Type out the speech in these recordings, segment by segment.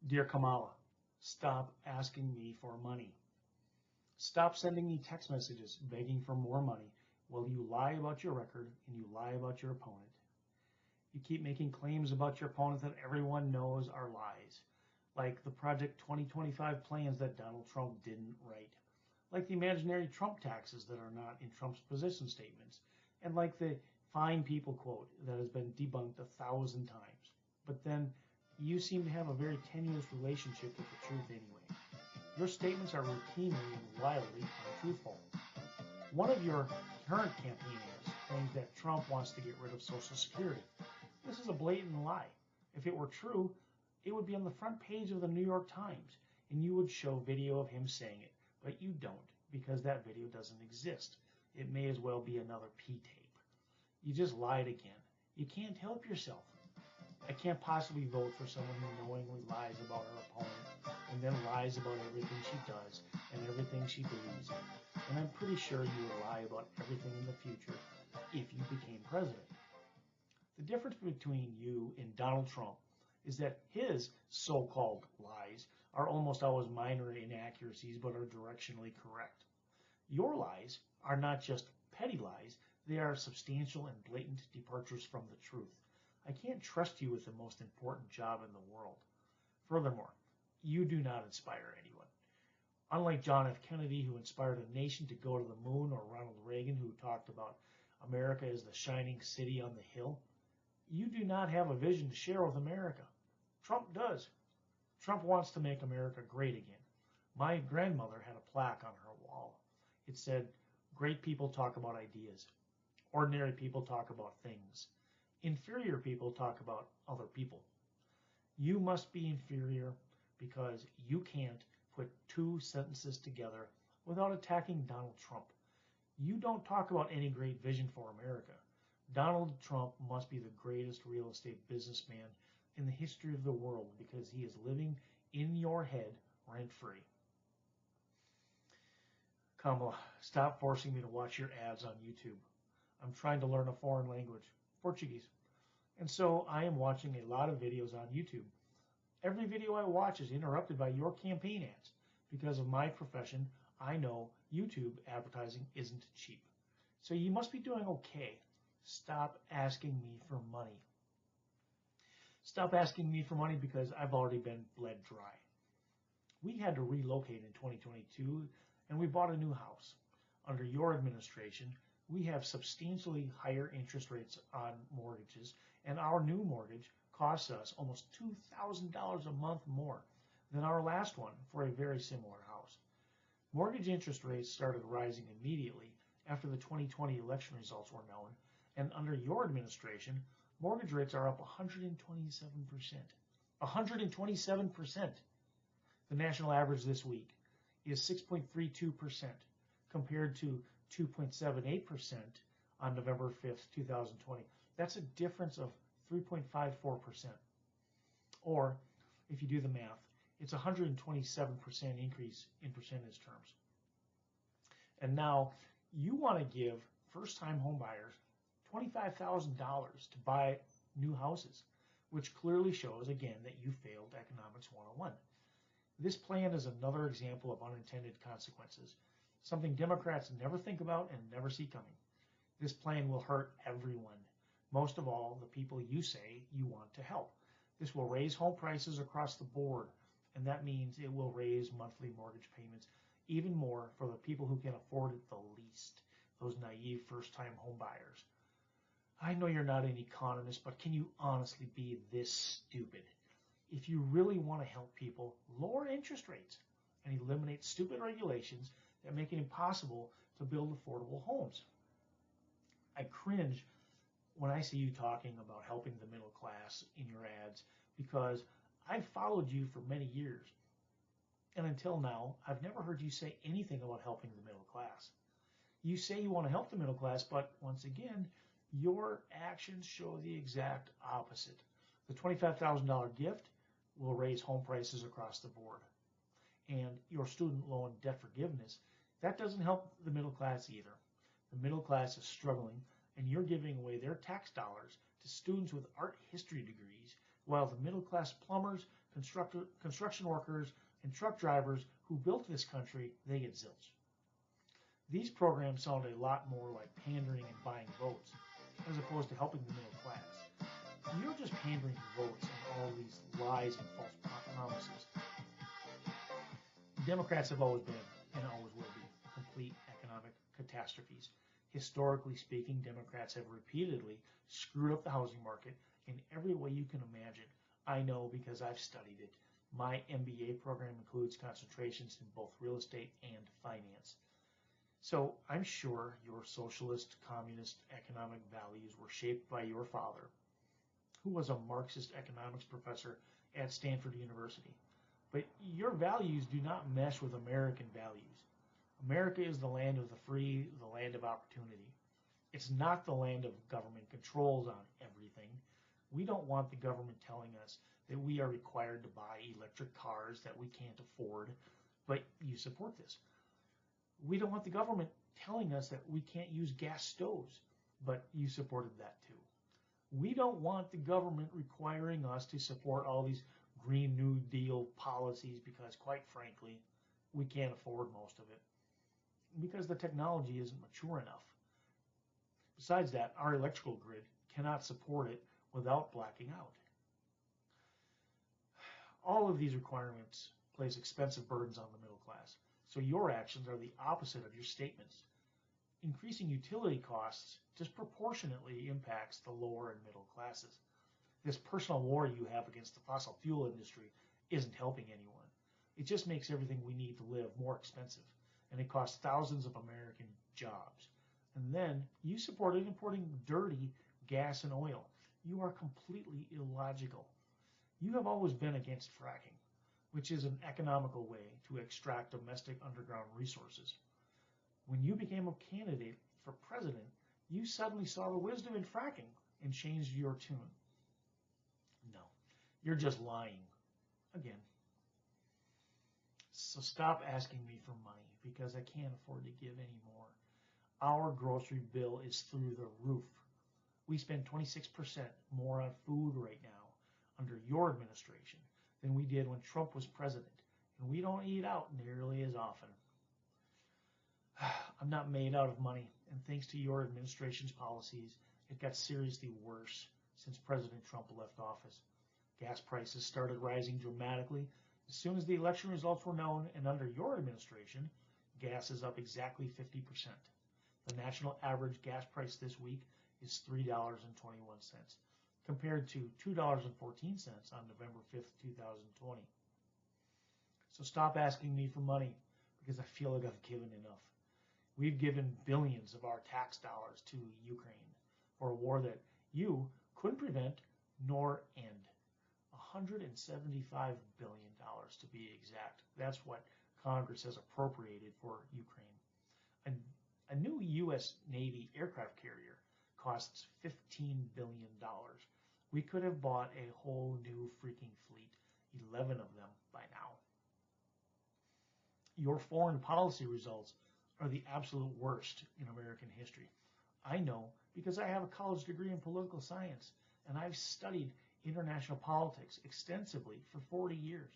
Dear Kamala, stop asking me for money. Stop sending me text messages begging for more money while you lie about your record and you lie about your opponent. You keep making claims about your opponent that everyone knows are lies, like the Project 2025 plans that Donald Trump didn't write, like the imaginary Trump taxes that are not in Trump's position statements, and like the fine people quote that has been debunked 1,000 times. But then you seem to have a very tenuous relationship with the truth anyway. Your statements are routinely and wildly untruthful. One of your current campaign ads claims that Trump wants to get rid of Social Security. This is a blatant lie. If it were true, it would be on the front page of the New York Times, and you would show video of him saying it, but you don't, because that video doesn't exist. It may as well be another P-tape. You just lied again. You can't help yourself. I can't possibly vote for someone who knowingly lies about her opponent and then lies about everything she does and everything she believes in. And I'm pretty sure you would lie about everything in the future if you became president. The difference between you and Donald Trump is that his so-called lies are almost always minor inaccuracies but are directionally correct. Your lies are not just petty lies, they are substantial and blatant departures from the truth. I can't trust you with the most important job in the world. Furthermore, you do not inspire anyone. Unlike John F. Kennedy, who inspired a nation to go to the moon, or Ronald Reagan, who talked about America as the shining city on the hill, you do not have a vision to share with America. Trump does. Trump wants to make America great again. My grandmother had a plaque on her wall. It said, "Great people talk about ideas. Ordinary people talk about things. Inferior people talk about other people." You must be inferior because you can't put two sentences together without attacking Donald Trump. You don't talk about any great vision for America. Donald Trump must be the greatest real estate businessman in the history of the world because he is living in your head rent-free. Kamala, stop forcing me to watch your ads on YouTube. I'm trying to learn a foreign language, Portuguese. And so I am watching a lot of videos on YouTube. Every video I watch is interrupted by your campaign ads. Because of my profession, I know YouTube advertising isn't cheap. So you must be doing okay. Stop asking me for money. Stop asking me for money because I've already been bled dry. We had to relocate in 2022 and we bought a new house. Under your administration, we have substantially higher interest rates on mortgages, and our new mortgage costs us almost $2,000 a month more than our last one for a very similar house. Mortgage interest rates started rising immediately after the 2020 election results were known, and under your administration, mortgage rates are up 127%. 127%. The national average this week is 6.32% compared to 2.78% on November 5th, 2020. That's a difference of 3.54%. Or, if you do the math, it's a 127% increase in percentage terms. And now you want to give first-time home buyers $25,000 to buy new houses, which clearly shows, again, that you failed Economics 101. This plan is another example of unintended consequences, something Democrats never think about and never see coming. This plan will hurt everyone, most of all the people you say you want to help. This will raise home prices across the board, and that means it will raise monthly mortgage payments even more for the people who can afford it the least, those naive first-time home buyers. I know you're not an economist, but can you honestly be this stupid? If you really want to help people, lower interest rates and eliminate stupid regulations that make it impossible to build affordable homes. I cringe when I see you talking about helping the middle class in your ads because I've followed you for many years. And until now, I've never heard you say anything about helping the middle class. You say you want to help the middle class, but once again, your actions show the exact opposite. The $25,000 gift will raise home prices across the board. And your student loan debt forgiveness, that doesn't help the middle class either. The middle class is struggling, and you're giving away their tax dollars to students with art history degrees, while the middle class plumbers, construction workers and truck drivers who built this country, they get zilch. These programs sound a lot more like pandering and buying votes, as opposed to helping the middle class. You're just pandering votes and all these lies and false promises. Democrats have always been, and always will be, complete economic catastrophes. Historically speaking, Democrats have repeatedly screwed up the housing market in every way you can imagine. I know because I've studied it. My MBA program includes concentrations in both real estate and finance. So I'm sure your socialist, communist economic values were shaped by your father, who was a Marxist economics professor at Stanford University. But your values do not mesh with American values. America is the land of the free, the land of opportunity. It's not the land of government controls on everything. We don't want the government telling us that we are required to buy electric cars that we can't afford, but you support this. We don't want the government telling us that we can't use gas stoves, but you supported that too. We don't want the government requiring us to support all these Green New Deal policies because, quite frankly, we can't afford most of it because the technology isn't mature enough. Besides that, our electrical grid cannot support it without blacking out. All of these requirements place expensive burdens on the middle class, so your actions are the opposite of your statements. Increasing utility costs disproportionately impacts the lower and middle classes. This personal war you have against the fossil fuel industry isn't helping anyone. It just makes everything we need to live more expensive, and it costs thousands of American jobs. And then you supported importing dirty gas and oil. You are completely illogical. You have always been against fracking, which is an economical way to extract domestic underground resources. When you became a candidate for president, you suddenly saw the wisdom in fracking and changed your tune. No, you're just lying. Again. So stop asking me for money because I can't afford to give any more. Our grocery bill is through the roof. We spend 26% more on food right now under your administration than we did when Trump was president, and we don't eat out nearly as often. I'm not made out of money, and thanks to your administration's policies, it got seriously worse since President Trump left office. Gas prices started rising dramatically as soon as the election results were known, and under your administration, gas is up exactly 50%. The national average gas price this week is $3.21, compared to $2.14 on November 5th, 2020. So stop asking me for money, because I feel like I've given enough. We've given billions of our tax dollars to Ukraine for a war that you couldn't prevent nor end. $175 billion to be exact. That's what Congress has appropriated for Ukraine. A new U.S. Navy aircraft carrier costs $15 billion. We could have bought a whole new freaking fleet, 11 of them by now. Your foreign policy results are the absolute worst in American history. I know because I have a college degree in political science, and I've studied international politics extensively for 40 years.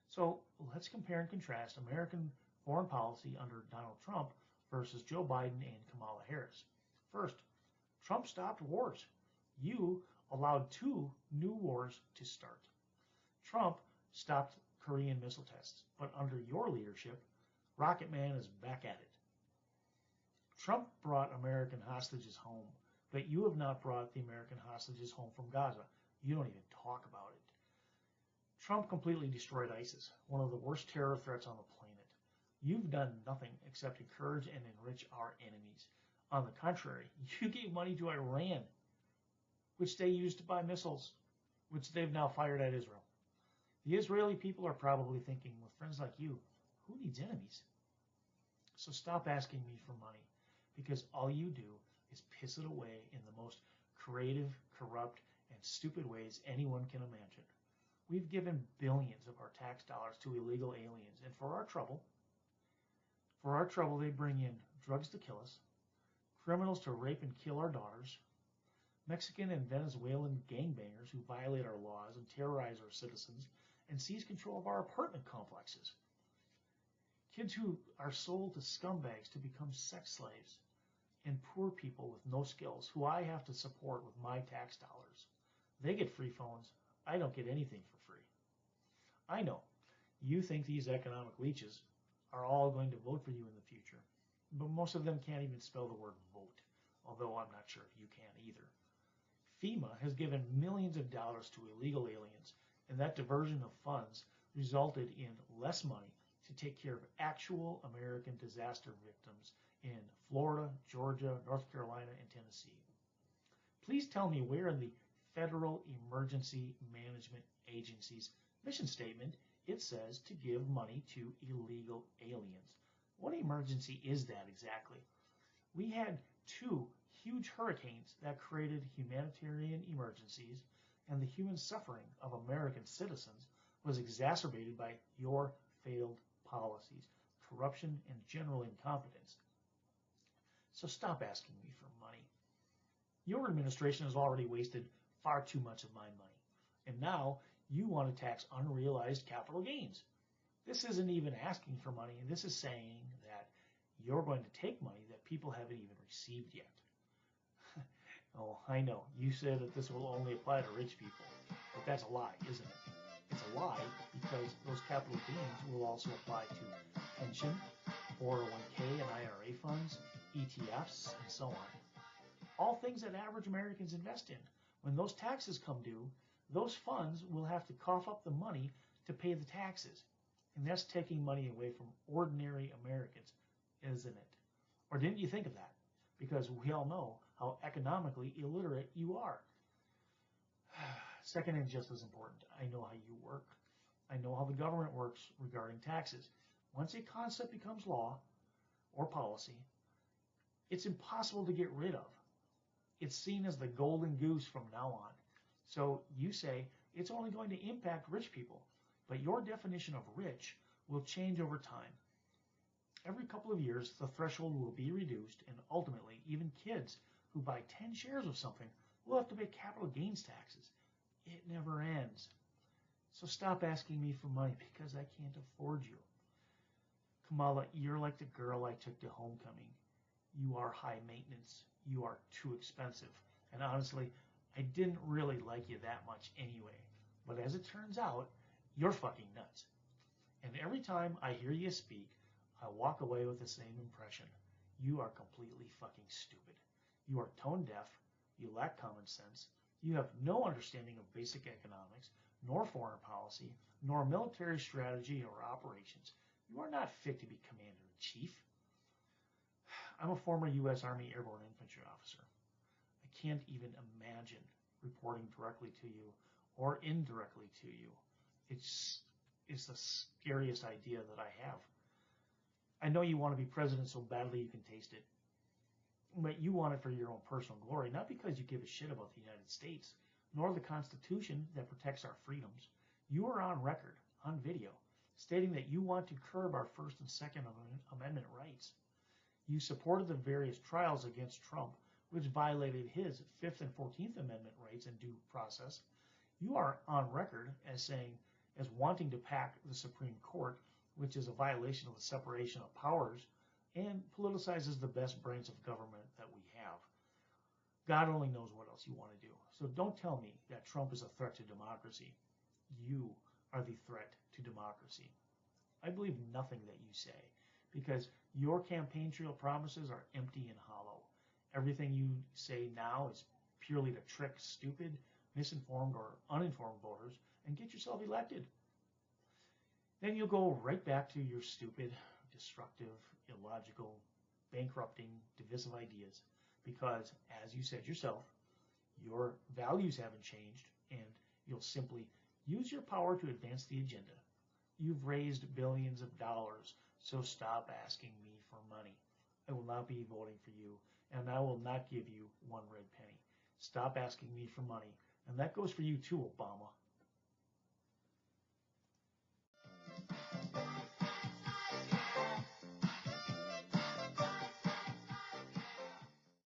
So let's compare and contrast American foreign policy under Donald Trump versus Joe Biden and Kamala Harris. First, Trump stopped wars. You allowed 2 new wars to start. Trump stopped Korean missile tests, but under your leadership, Rocket Man is back at it. Trump brought American hostages home, but you have not brought the American hostages home from Gaza. You don't even talk about it. Trump completely destroyed ISIS, one of the worst terror threats on the planet. You've done nothing except encourage and enrich our enemies. On the contrary, you gave money to Iran, which they used to buy missiles, which they've now fired at Israel. The Israeli people are probably thinking, with friends like you, who needs enemies? So stop asking me for money, because all you do is piss it away in the most creative, corrupt, and stupid ways anyone can imagine. We've given billions of our tax dollars to illegal aliens, and for our trouble, they bring in drugs to kill us, criminals to rape and kill our daughters, Mexican and Venezuelan gangbangers who violate our laws and terrorize our citizens, and seize control of our apartment complexes. Kids who are sold to scumbags to become sex slaves, and poor people with no skills who I have to support with my tax dollars. They get free phones. I don't get anything for free. I know you think these economic leeches are all going to vote for you in the future, but most of them can't even spell the word vote, although I'm not sure if you can either. FEMA has given millions of dollars to illegal aliens, and that diversion of funds resulted in less money to take care of actual American disaster victims in Florida, Georgia, North Carolina, and Tennessee. Please tell me where in the Federal Emergency Management Agency's mission statement it says to give money to illegal aliens. What emergency is that exactly? We had 2 huge hurricanes that created humanitarian emergencies, and the human suffering of American citizens was exacerbated by your failed policies, corruption, and general incompetence. So stop asking me for money. Your administration has already wasted far too much of my money, and now you want to tax unrealized capital gains. This isn't even asking for money, and this is saying that you're going to take money that people haven't even received yet. Oh, I know, you said that this will only apply to rich people, but that's a lie, isn't it? It's a lie because those capital gains will also apply to pension, 401k and IRA funds, ETFs, and so on. All things that average Americans invest in. When those taxes come due, those funds will have to cough up the money to pay the taxes. And that's taking money away from ordinary Americans, isn't it? Or didn't you think of that? Because we all know how economically illiterate you are. Second, and just as important, I know how you work. I know how the government works regarding taxes. Once a concept becomes law or policy, it's impossible to get rid of. It's seen as the golden goose from now on. So you say it's only going to impact rich people, but your definition of rich will change over time. Every couple of years, the threshold will be reduced, and ultimately, even kids who buy 10 shares of something will have to pay capital gains taxes. It never ends. So stop asking me for money because I can't afford you. Kamala, you're like the girl I took to homecoming. You are high maintenance. You are too expensive. And honestly, I didn't really like you that much anyway. But as it turns out, you're fucking nuts. And every time I hear you speak, I walk away with the same impression. You are completely fucking stupid. You are tone deaf. You lack common sense. You have no understanding of basic economics, nor foreign policy, nor military strategy or operations. You are not fit to be commander-in-chief. I'm a former U.S. Army Airborne Infantry officer. I can't even imagine reporting directly to you or indirectly to you. It's the scariest idea that I have. I know you want to be president so badly you can taste it. But you want it for your own personal glory, not because you give a shit about the United States, nor the Constitution that protects our freedoms. You are on record, on video, stating that you want to curb our First and Second Amendment rights. You supported the various trials against Trump, which violated his Fifth and 14th Amendment rights and due process. You are on record as wanting to pack the Supreme Court, which is a violation of the separation of powers and politicizes the best branch of government that we have. God only knows what else you want to do. So don't tell me that Trump is a threat to democracy. You are the threat to democracy. I believe nothing that you say because your campaign trail promises are empty and hollow. Everything you say now is purely to trick stupid, misinformed, or uninformed voters and get yourself elected. Then you'll go right back to your stupid, destructive, illogical, bankrupting, divisive ideas because, as you said yourself, your values haven't changed and you'll simply use your power to advance the agenda. You've raised billions of dollars, so stop asking me for money. I will not be voting for you, and I will not give you one red penny. Stop asking me for money, and that goes for you too, Obama.